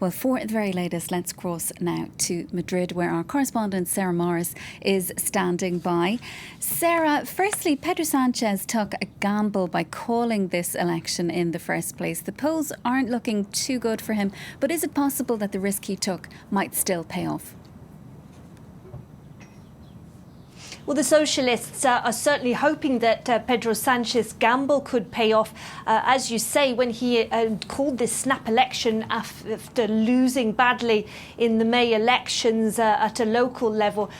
Well, for the very latest, let's cross now to Madrid, where our correspondent Sarah Morris is standing by. Sarah, firstly, Pedro Sanchez took a gamble by calling this election in the first place. The polls aren't looking too good for him, but is it possible that the risk he took might still pay off? Well, the socialists are certainly hoping that Pedro Sanchez's gamble could pay off. As you say, when he called this snap election after losing badly in the May elections at a local level,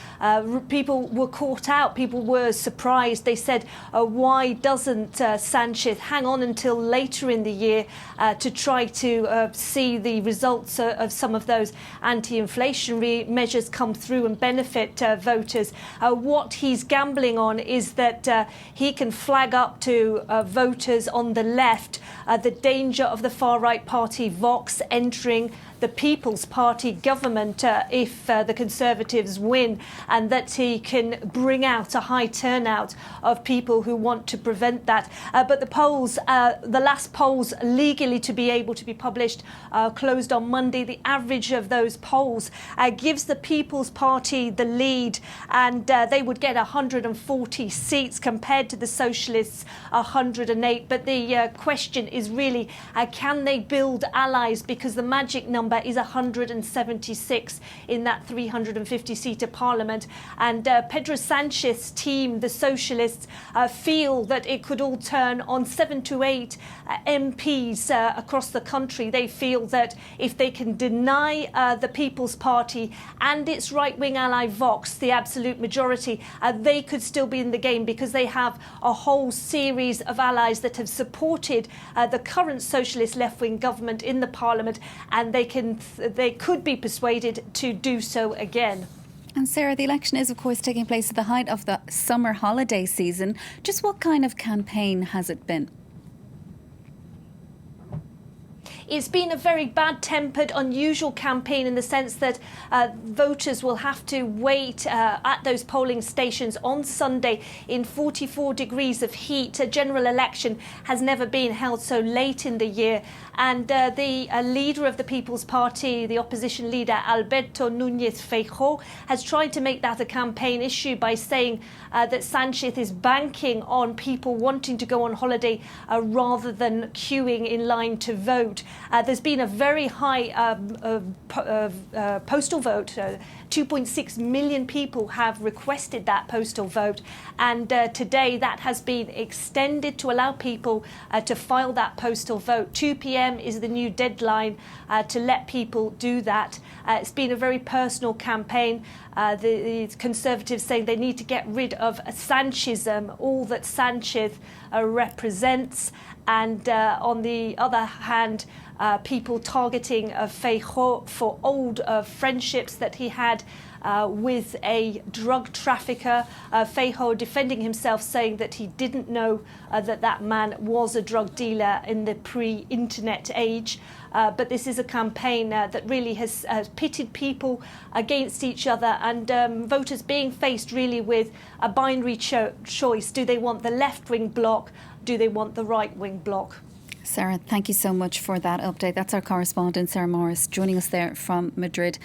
people were caught out. People were surprised. They said, why doesn't Sanchez hang on until later in the year to try to see the results of some of those anti-inflationary measures come through and benefit voters? What he's gambling on is that he can flag up to voters on the left the danger of the far-right party Vox entering the People's Party government if the Conservatives win, and that he can bring out a high turnout of people who want to prevent that. But the polls, the last polls legally to be able to be published, closed on Monday. The average of those polls gives the People's Party the lead, and they would get 140 seats compared to the Socialists' 108. But the question is really, can they build allies? Because the magic number is 176 in that 350-seater parliament. And Pedro Sanchez's team, the Socialists, feel that it could all turn on 7 to 8 MPs across the country. They feel that if they can deny the People's Party and its right-wing ally Vox the absolute majority, they could still be in the game, because they have a whole series of allies that have supported the current socialist left-wing government in the parliament, and they could be persuaded to do so again. And Sarah, the election is, of course, taking place at the height of the summer holiday season. Just what kind of campaign has it been? It's been a very bad-tempered, unusual campaign in the sense that voters will have to wait at those polling stations on Sunday in 44 degrees of heat. A general election has never been held so late in the year. And the leader of the People's Party, the opposition leader, Alberto Nunez Feijoo, has tried to make that a campaign issue by saying that Sanchez is banking on people wanting to go on holiday rather than queuing in line to vote. There's been a very high postal vote. 2.6 million people have requested that postal vote, and today that has been extended to allow people to file that postal vote. 2 p.m. is the new deadline to let people do that. It's been a very personal campaign. The Conservatives saying they need to get rid of Sanchism, all that Sanchez represents, and on the other hand, people targeting Feijoo for old friendships that he had with a drug trafficker. Feijoo defending himself, saying that he didn't know that man was a drug dealer in the pre-internet age. But this is a campaign that really has pitted people against each other, and voters being faced really with a binary choice. Do they want the left-wing bloc? Do they want the right-wing bloc? Sarah, thank you so much for that update. That's our correspondent, Sarah Morris, joining us there from Madrid.